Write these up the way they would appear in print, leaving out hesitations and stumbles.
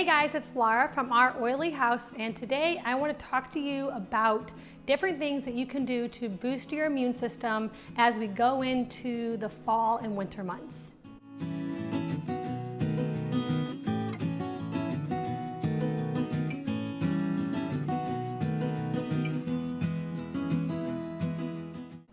Hey guys, it's Laura from Our Oily House, and today I want to talk to you about different things that you can do to boost your immune system as we go into the fall and winter months.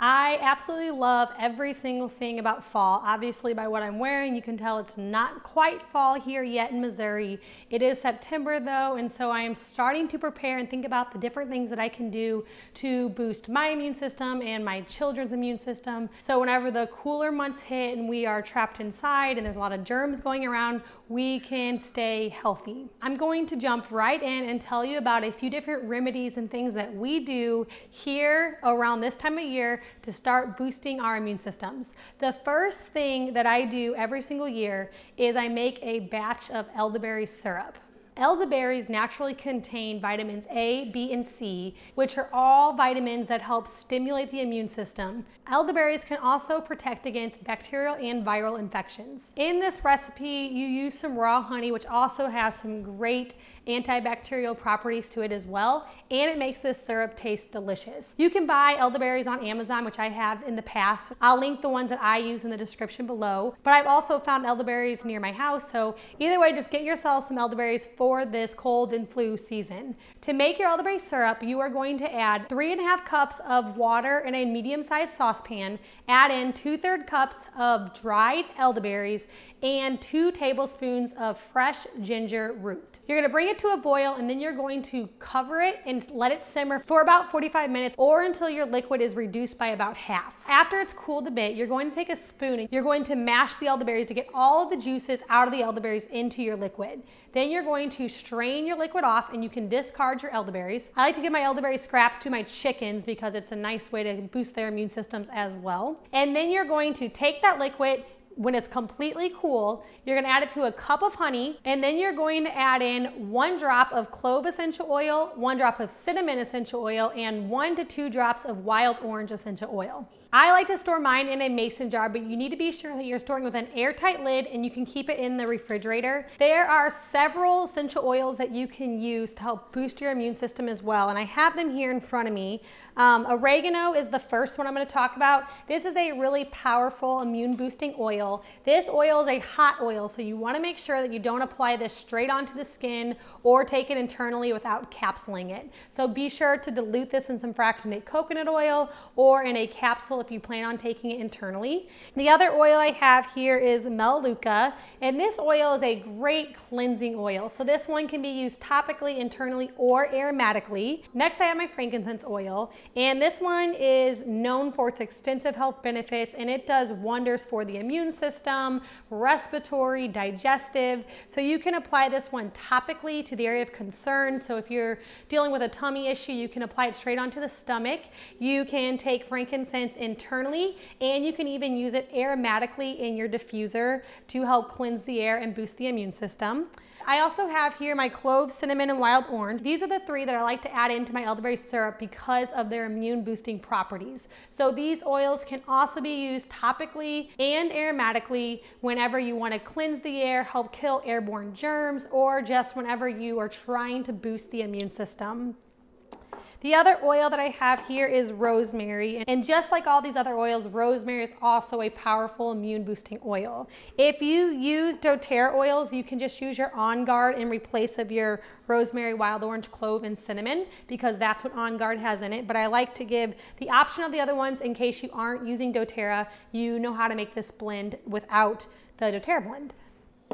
I absolutely love every single thing about fall. Obviously, by what I'm wearing, you can tell it's not quite fall here yet in Missouri. It is September though, and so I am starting to prepare and think about the different things that I can do to boost my immune system and my children's immune system. So whenever the cooler months hit and we are trapped inside and there's a lot of germs going around, we can stay healthy. I'm going to jump right in and tell you about a few different remedies and things that we do here around this time of year to start boosting our immune systems. The first thing that I do every single year is I make a batch of elderberry syrup. Elderberries naturally contain vitamins A, B, and C, which are all vitamins that help stimulate the immune system. Elderberries can also protect against bacterial and viral infections. In this recipe, you use some raw honey, which also has some great antibacterial properties to it as well, and it makes this syrup taste delicious. You can buy elderberries on Amazon, which I have in the past. I'll link the ones that I use in the description below, but I've also found elderberries near my house, so either way, just get yourself some elderberries for this cold and flu season. To make your elderberry syrup, you are going to add 3.5 cups of water in a medium-sized saucepan, add in 2/3 cups of dried elderberries, and 2 tablespoons of fresh ginger root. You're gonna bring it to a boil, and then you're going to cover it and let it simmer for about 45 minutes or until your liquid is reduced by about half. After it's cooled a bit, you're going to take a spoon and you're going to mash the elderberries to get all of the juices out of the elderberries into your liquid. Then you're going to strain your liquid off and you can discard your elderberries. I like to give my elderberry scraps to my chickens because it's a nice way to boost their immune systems as well. And then you're going to take that liquid. When it's completely cool, you're gonna add it to a cup of honey, and then you're going to add in 1 drop of clove essential oil, 1 drop of cinnamon essential oil, and 1 to 2 drops of wild orange essential oil. I like to store mine in a mason jar, but you need to be sure that you're storing with an airtight lid and you can keep it in the refrigerator. There are several essential oils that you can use to help boost your immune system as well, and I have them here in front of me. Oregano is the first one I'm going to talk about. This is a really powerful immune boosting oil. This oil is a hot oil, so you want to make sure that you don't apply this straight onto the skin or take it internally without capsuling it. So be sure to dilute this in some fractionated coconut oil or in a capsule if you plan on taking it internally. The other oil I have here is Melaleuca, and this oil is a great cleansing oil. So this one can be used topically, internally, or aromatically. Next I have my frankincense oil, and this one is known for its extensive health benefits, and it does wonders for the immune system, respiratory, digestive. So you can apply this one topically to the area of concern. So if you're dealing with a tummy issue, you can apply it straight onto the stomach. You can take frankincense internally, and you can even use it aromatically in your diffuser to help cleanse the air and boost the immune system. I also have here my clove, cinnamon, and wild orange. These are the 3 that I like to add into my elderberry syrup because of their immune boosting properties. So these oils can also be used topically and aromatically whenever you want to cleanse the air, help kill airborne germs, or just whenever you are trying to boost the immune system. The other oil that I have here is rosemary, and just like all these other oils, rosemary is also a powerful immune boosting oil. If you use doTERRA oils, you can just use your On Guard in replace of your rosemary, wild orange, clove, and cinnamon because that's what On Guard has in it, but I like to give the option of the other ones in case you aren't using doTERRA, you know how to make this blend without the doTERRA blend.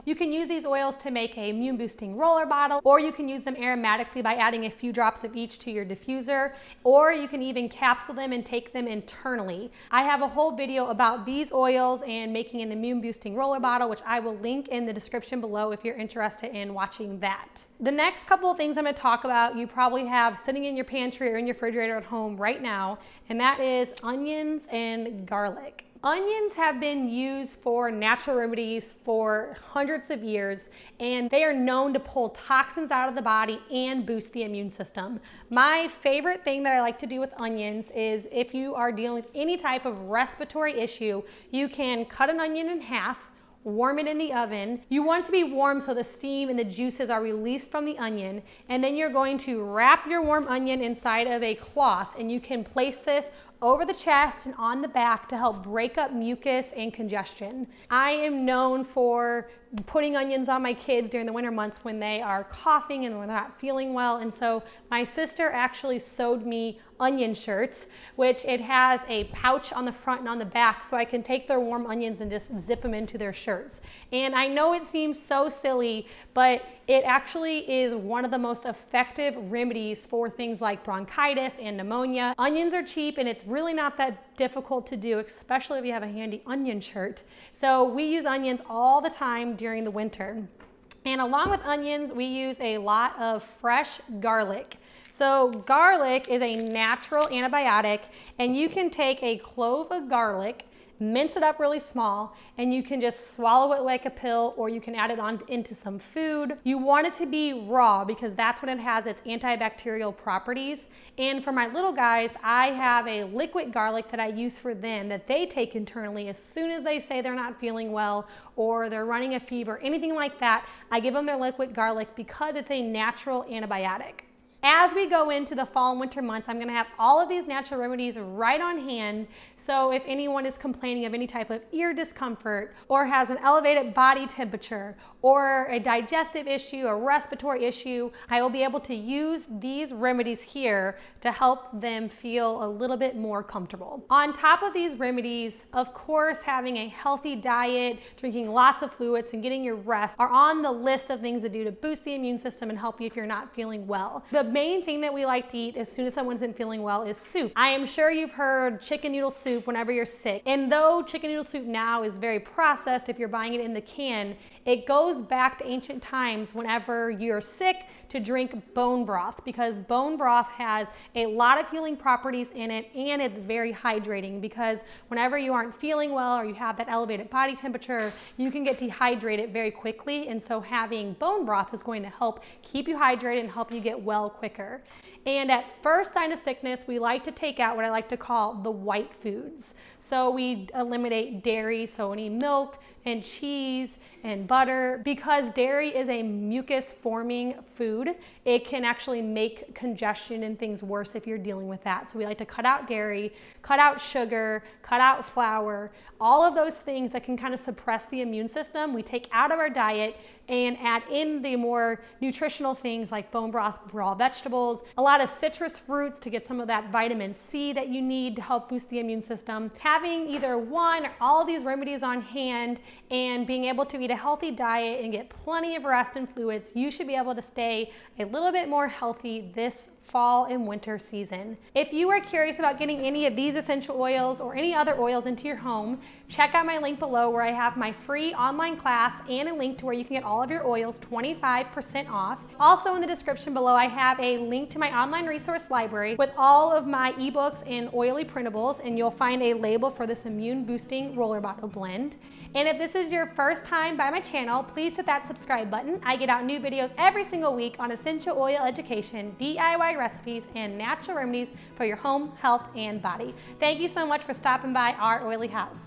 You can use these oils to make a immune boosting roller bottle, or you can use them aromatically by adding a few drops of each to your diffuser, or you can even capsule them and take them internally. I have a whole video about these oils and making an immune boosting roller bottle, which I will link in the description below if you're interested in watching that. The next couple of things I'm going to talk about, you probably have sitting in your pantry or in your refrigerator at home right now, and that is onions and garlic. Onions have been used for natural remedies for hundreds of years, and they are known to pull toxins out of the body and boost the immune system. My favorite thing that I like to do with onions is if you are dealing with any type of respiratory issue, you can cut an onion in half, warm it in the oven. You want it to be warm so the steam and the juices are released from the onion, and then you're going to wrap your warm onion inside of a cloth, and you can place this over the chest and on the back to help break up mucus and congestion. I am known for putting onions on my kids during the winter months when they are coughing and when they're not feeling well, and so my sister actually sewed me onion shirts, which it has a pouch on the front and on the back, so I can take their warm onions and just zip them into their shirts. And I know it seems so silly, but it actually is one of the most effective remedies for things like bronchitis and pneumonia. Onions are cheap, and it's really not that difficult to do, especially if you have a handy onion shirt. So we use onions all the time during the winter. And along with onions, we use a lot of fresh garlic. So garlic is a natural antibiotic, and you can take a clove of garlic, mince it up really small, and you can just swallow it like a pill, or you can add it on into some food. You want it to be raw because that's when it has its antibacterial properties. And for my little guys, I have a liquid garlic that I use for them that they take internally as soon as they say they're not feeling well or they're running a fever, anything like that. I give them their liquid garlic because it's a natural antibiotic. As we go into the fall and winter months, I'm gonna have all of these natural remedies right on hand. So if anyone is complaining of any type of ear discomfort or has an elevated body temperature or a digestive issue, a respiratory issue, I will be able to use these remedies here to help them feel a little bit more comfortable. On top of these remedies, of course, having a healthy diet, drinking lots of fluids, and getting your rest are on the list of things to do to boost the immune system and help you if you're not feeling well. The main thing that we like to eat as soon as someone isn't feeling well is soup. I am sure you've heard chicken noodle soup whenever you're sick. And though chicken noodle soup now is very processed, if you're buying it in the can, it goes back to ancient times whenever you're sick to drink bone broth, because bone broth has a lot of healing properties in it, and it's very hydrating, because whenever you aren't feeling well or you have that elevated body temperature, you can get dehydrated very quickly, and so having bone broth is going to help keep you hydrated and help you get well quicker. And at first sign of sickness, we like to take out what I like to call the white foods. So we eliminate dairy, so any milk and cheese and butter, because dairy is a mucus forming food. It can actually make congestion and things worse if you're dealing with that. So we like to cut out dairy, cut out sugar, cut out flour, all of those things that can kind of suppress the immune system, we take out of our diet and add in the more nutritional things like bone broth, raw vegetables, a lot of citrus fruits to get some of that vitamin C that you need to help boost the immune system. Having either one or all of these remedies on hand and being able to eat a healthy diet and get plenty of rest and fluids, you should be able to stay a little bit more healthy this fall and winter season. If you are curious about getting any of these essential oils or any other oils into your home, check out my link below where I have my free online class and a link to where you can get all of your oils 25% off. Also in the description below, I have a link to my online resource library with all of my ebooks and oily printables, and you'll find a label for this immune boosting roller bottle blend. And if this is your first time by my channel, please hit that subscribe button. I get out new videos every single week on essential oil education, DIY recipes, and natural remedies for your home, health, and body. Thank you so much for stopping by our oily house.